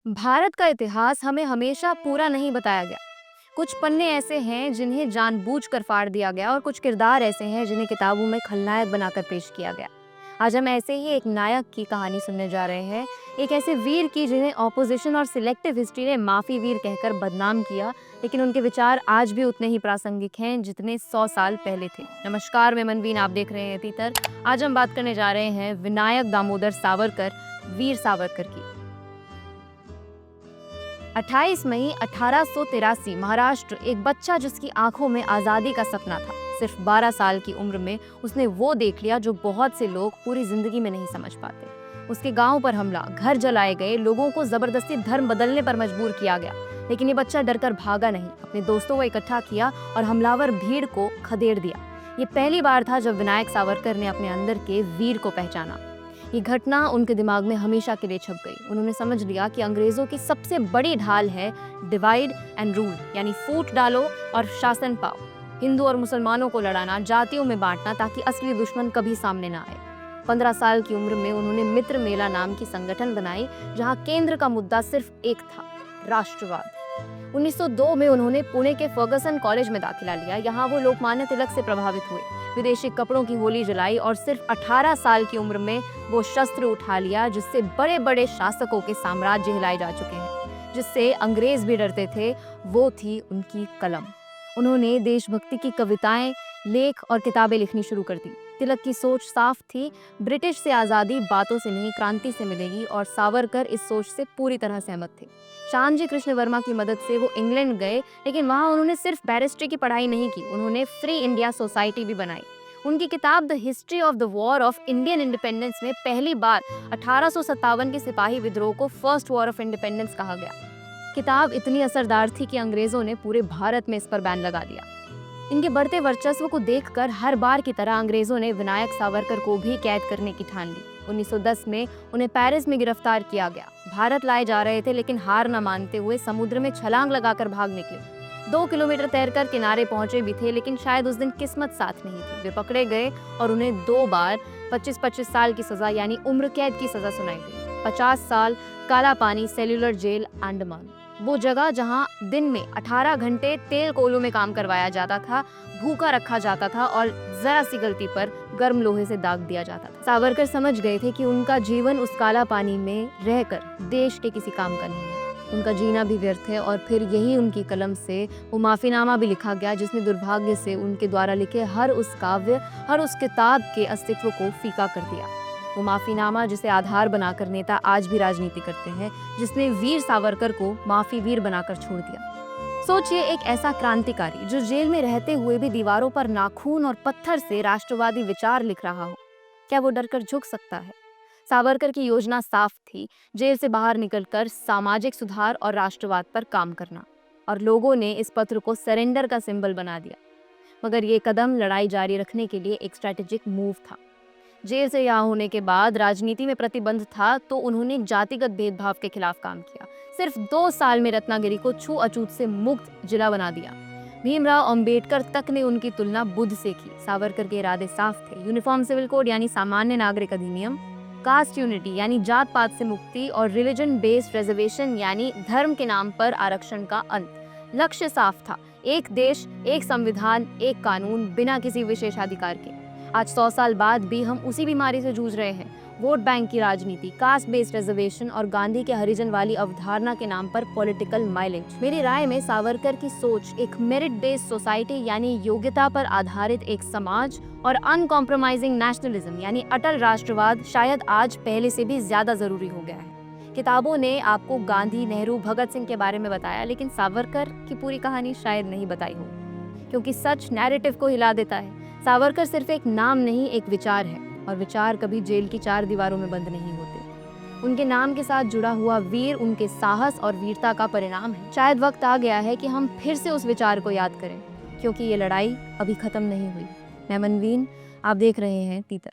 भारत का इतिहास हमें हमेशा पूरा नहीं बताया गया। कुछ पन्ने ऐसे हैं जिन्हें जानबूझकर फाड़ दिया गया और कुछ किरदार ऐसे हैं जिन्हें किताबों में खलनायक बनाकर पेश किया गया। आज हम ऐसे ही एक नायक की कहानी सुनने जा रहे हैं, एक ऐसे वीर की जिन्हें ऑपोजिशन और सिलेक्टिव हिस्ट्री ने माफी वीर कहकर बदनाम किया, लेकिन उनके विचार आज भी उतने ही प्रासंगिक हैं जितने 100 साल पहले थे। नमस्कार, मैं मनवीन, आप देख रहे हैं तीतर। आज हम बात करने जा रहे हैं विनायक दामोदर सावरकर, वीर सावरकर की। 28 मई 1883 महाराष्ट्र, एक बच्चा जिसकी आंखों में आजादी का सपना था। सिर्फ 12 साल की उम्र में उसने वो देख लिया जो बहुत से लोग पूरी जिंदगी में नहीं समझ पाते। उसके गांव पर हमला, घर जलाए गए, लोगों को जबरदस्ती धर्म बदलने पर मजबूर किया गया। लेकिन ये बच्चा डरकर भागा नहीं, अपने दोस्तों को इकट्ठा किया और हमलावर भीड़ को खदेड़ दिया। ये पहली बार था जब विनायक सावरकर ने अपने अंदर के वीर को पहचाना। ये घटना उनके दिमाग में हमेशा के लिए छप गई। उन्होंने समझ लिया कि अंग्रेजों की सबसे बड़ी ढाल है डिवाइड एंड रूल, यानी फूट डालो और शासन पाओ। हिंदू और मुसलमानों को लड़ाना, जातियों में बांटना, ताकि असली दुश्मन कभी सामने ना आए। 15 साल की उम्र में उन्होंने मित्र मेला नाम की संगठन बनाई, जहां केंद्र का मुद्दा सिर्फ एक था, राष्ट्रवाद। 1902 में उन्होंने पुणे के फर्गसन कॉलेज में दाखिला लिया। यहाँ वो लोकमान्य तिलक से प्रभावित हुए, विदेशी कपड़ों की होली जलाई और सिर्फ 18 साल की उम्र में वो शस्त्र उठा लिया जिससे बड़े बड़े शासकों के साम्राज्य हिलाए जा चुके हैं, जिससे अंग्रेज भी डरते थे। वो थी उनकी कलम। उन्होंने देशभक्ति की कविताएं, लेख और किताबें लिखनी शुरू कर दी। तिलक की सोच साफ थी, ब्रिटिश से आज़ादी बातों से नहीं क्रांति से मिलेगी, और सावरकर इस सोच से पूरी तरह सहमत थे। शांजी कृष्ण वर्मा की मदद से वो इंग्लैंड गए, लेकिन वहाँ उन्होंने सिर्फ बैरिस्ट्री की पढ़ाई नहीं की, उन्होंने फ्री इंडिया सोसाइटी भी बनाई। उनकी किताब the history of the war of Indian independence में पहली बार 1857 के सिपाही विद्रोह को फर्स्ट वॉर ऑफ इंडिपेंडेंस कहा गया। किताब इतनी असरदार थी कि अंग्रेजों ने पूरे भारत में इस पर बैन लगा दिया। इनके बढ़ते वर्चस्व को देखकर हर बार की तरह अंग्रेजों ने विनायक सावरकर को भी कैद करने की ठान ली। 1910 में उन्हें पेरिस में गिरफ्तार किया गया। भारत लाए जा रहे थे, लेकिन हार न मानते हुए समुद्र में छलांग लगाकर भाग निकले। 2 किलोमीटर तैरकर किनारे पहुंचे भी थे, लेकिन शायद उस दिन किस्मत साथ नहीं थी। वे पकड़े गए और उन्हें 2 बार 25-25 साल की सजा, यानी उम्र कैद की सजा सुनाई गई। 50 साल काला पानी सेल्युलर जेल, अंडमान, वो जगह जहां दिन में 18 घंटे तेल कोयलों में काम करवाया जाता था, भूखा रखा जाता था और जरा सी गलती पर गर्म लोहे से दाग दिया जाता था। सावरकर समझ गए थे कि उनका जीवन उस काला पानी में रहकर देश के किसी काम का नहीं है। उनका जीना भी व्यर्थ है। और फिर यही उनकी कलम से वो माफीनामा भी लिखा गया, जिसने दुर्भाग्य से उनके द्वारा लिखे हर उस काव्य, हर उस किताब के अस्तित्व को फीका कर दिया। वो माफीनामा जिसे आधार बनाकर नेता आज भी राजनीति करते हैं, जिसने वीर सावरकर को माफी वीर बनाकर छोड़ दिया। सोचिए, एक ऐसा क्रांतिकारी जो जेल में रहते हुए भी दीवारों पर नाखून और पत्थर से राष्ट्रवादी विचार लिख रहा हो, क्या वो डरकर झुक सकता है? सावरकर की योजना साफ थी, जेल से बाहर निकलकर सामाजिक सुधार और राष्ट्रवाद पर काम करना, और लोगों ने इस पत्र को सरेंडर का सिंबल बना दिया। मगर ये कदम लड़ाई जारी रखने के लिए एक स्ट्रेटेजिक मूव था। जेल से रिहा होने के बाद राजनीति में प्रतिबंध था, तो उन्होंने जातिगत भेदभाव के खिलाफ काम किया। सिर्फ 2 साल में रत्नागिरी को छूअछूत से मुक्त जिला बना दिया। भीमराव अंबेडकर तक ने उनकी तुलना बुद्ध से की। सावरकर के इरादे साफ थे, यूनिफॉर्म सिविल कोड यानी सामान्य नागरिक अधिनियम, कास्ट यूनिटी यानी जात पात से मुक्ति, और रिलीजन बेस्ड रिजर्वेशन यानी धर्म के नाम पर आरक्षण का अंत। लक्ष्य साफ था, एक देश, एक संविधान, एक कानून, बिना किसी विशेषाधिकार के। आज 100 साल बाद भी हम उसी बीमारी से जूझ रहे हैं। वोट बैंक की राजनीति, कास्ट बेस्ड रिजर्वेशन और गांधी के हरिजन वाली अवधारणा के नाम पर पॉलिटिकल माइलेज। मेरी राय में सावरकर की सोच एक मेरिट बेस्ड सोसाइटी यानी योग्यता पर आधारित एक समाज, और अनकॉम्प्रोमाइजिंग नेशनलिज्म यानी अटल राष्ट्रवाद शायद आज पहले से भी ज्यादा जरूरी हो गया है। किताबों ने आपको गांधी, नेहरू, भगत सिंह के बारे में बताया, लेकिन सावरकर की पूरी कहानी शायद नहीं बताई हो, क्योंकि सच नैरेटिव को हिला देता है। सावरकर सिर्फ एक नाम नहीं, एक विचार है, और विचार कभी जेल की 4 दीवारों में बंद नहीं होते। उनके नाम के साथ जुड़ा हुआ वीर उनके साहस और वीरता का परिणाम है। शायद वक्त आ गया है कि हम फिर से उस विचार को याद करें, क्योंकि ये लड़ाई अभी खत्म नहीं हुई। मैं मनवीन, आप देख रहे हैं तीतर।